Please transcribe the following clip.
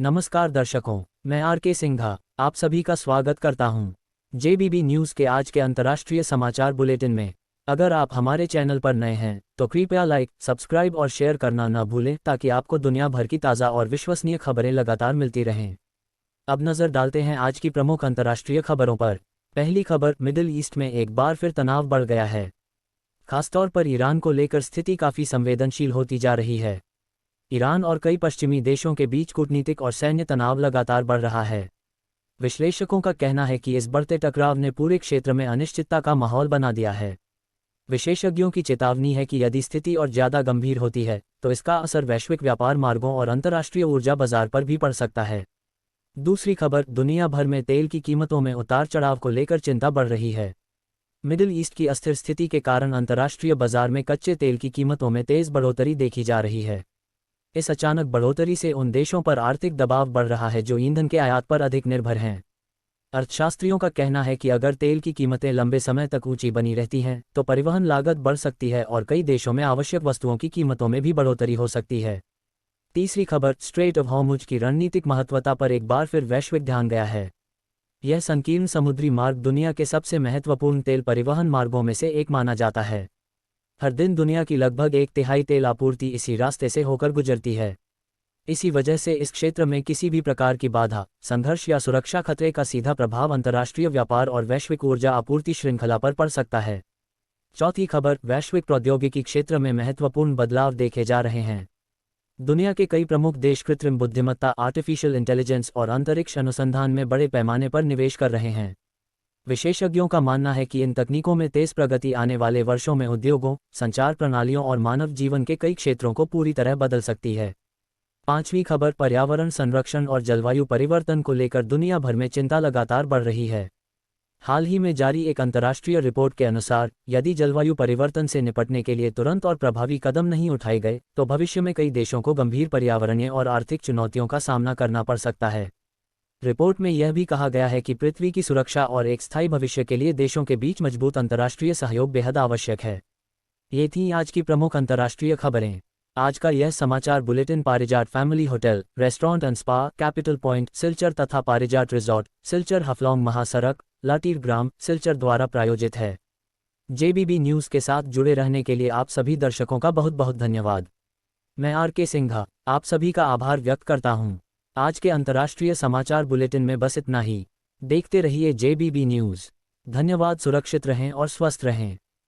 नमस्कार दर्शकों, मैं आर.के. सिंघा आप सभी का स्वागत करता हूं। जेबीबी न्यूज़ के आज के अंतर्राष्ट्रीय समाचार बुलेटिन में। अगर आप हमारे चैनल पर नए हैं तो कृपया लाइक, सब्सक्राइब और शेयर करना न भूलें ताकि आपको दुनिया भर की ताज़ा और विश्वसनीय खबरें लगातार मिलती रहें। अब नज़र डालते हैं आज की प्रमुख अंतर्राष्ट्रीय खबरों पर। पहली खबर, मिडिल ईस्ट में एक बार फिर तनाव बढ़ गया है। खासतौर पर ईरान को लेकर स्थिति काफ़ी संवेदनशील होती जा रही है। ईरान और कई पश्चिमी देशों के बीच कूटनीतिक और सैन्य तनाव लगातार बढ़ रहा है। विश्लेषकों का कहना है कि इस बढ़ते टकराव ने पूरे क्षेत्र में अनिश्चितता का माहौल बना दिया है। विशेषज्ञों की चेतावनी है कि यदि स्थिति और ज़्यादा गंभीर होती है तो इसका असर वैश्विक व्यापार मार्गों और अंतर्राष्ट्रीय ऊर्जा बाजार पर भी पड़ सकता है। दूसरी खबर, दुनिया भर में तेल की कीमतों में उतार चढ़ाव को लेकर चिंता बढ़ रही है। मिडिल ईस्ट की अस्थिर स्थिति के कारण अंतर्राष्ट्रीय बाजार में कच्चे तेल की कीमतों में तेज़ बढ़ोतरी देखी जा रही है। इस अचानक बढ़ोतरी से उन देशों पर आर्थिक दबाव बढ़ रहा है जो ईंधन के आयात पर अधिक निर्भर हैं। अर्थशास्त्रियों का कहना है कि अगर तेल की कीमतें लंबे समय तक ऊंची बनी रहती हैं तो परिवहन लागत बढ़ सकती है और कई देशों में आवश्यक वस्तुओं की कीमतों में भी बढ़ोतरी हो सकती है। तीसरी खबर, स्ट्रेट ऑफ हॉर्मुज की रणनीतिक महत्वता पर एक बार फिर वैश्विक ध्यान गया है। यह संकीर्ण समुद्री मार्ग दुनिया के सबसे महत्वपूर्ण तेल परिवहन मार्गों में से एक माना जाता है। हर दिन दुनिया की लगभग 1/3 तेल आपूर्ति इसी रास्ते से होकर गुजरती है। इसी वजह से इस क्षेत्र में किसी भी प्रकार की बाधा, संघर्ष या सुरक्षा खतरे का सीधा प्रभाव अंतर्राष्ट्रीय व्यापार और वैश्विक ऊर्जा आपूर्ति श्रृंखला पर पड़ सकता है। चौथी खबर, वैश्विक प्रौद्योगिकी क्षेत्र में महत्वपूर्ण बदलाव देखे जा रहे हैं। दुनिया के कई प्रमुख देश कृत्रिम बुद्धिमत्ता, आर्टिफिशियल इंटेलिजेंस और अंतरिक्ष अनुसंधान में बड़े पैमाने पर निवेश कर रहे हैं। विशेषज्ञों का मानना है कि इन तकनीकों में तेज प्रगति आने वाले वर्षों में उद्योगों, संचार प्रणालियों और मानव जीवन के कई क्षेत्रों को पूरी तरह बदल सकती है। पांचवी खबर, पर्यावरण संरक्षण और जलवायु परिवर्तन को लेकर दुनिया भर में चिंता लगातार बढ़ रही है। हाल ही में जारी एक अंतर्राष्ट्रीय रिपोर्ट के अनुसार, यदि जलवायु परिवर्तन से निपटने के लिए तुरंत और प्रभावी कदम नहीं उठाए गए तो भविष्य में कई देशों को गंभीर पर्यावरणीय और आर्थिक चुनौतियों का सामना करना पड़ सकता है। रिपोर्ट में यह भी कहा गया है कि पृथ्वी की सुरक्षा और एक स्थायी भविष्य के लिए देशों के बीच मजबूत अंतर्राष्ट्रीय सहयोग बेहद आवश्यक है। ये थीं आज की प्रमुख अंतर्राष्ट्रीय खबरें। आज का यह समाचार बुलेटिन पारिजात family hotel, restaurant and spa, capital point, Silchar तथा पारिजात रिजॉर्ट, सिलचर हफलौंग महासड़क, लाटीर ग्राम, सिलचर द्वारा प्रायोजित है। जेबीबी न्यूज़ के साथ जुड़े रहने के लिए आप सभी दर्शकों का बहुत बहुत धन्यवाद। मैं आर.के. सिंघा आप सभी का आभार व्यक्त करता हूँ। आज के अंतर्राष्ट्रीय समाचार बुलेटिन में बस इतना ही। देखते रहिए जेबीबी न्यूज़। धन्यवाद। सुरक्षित रहें और स्वस्थ रहें।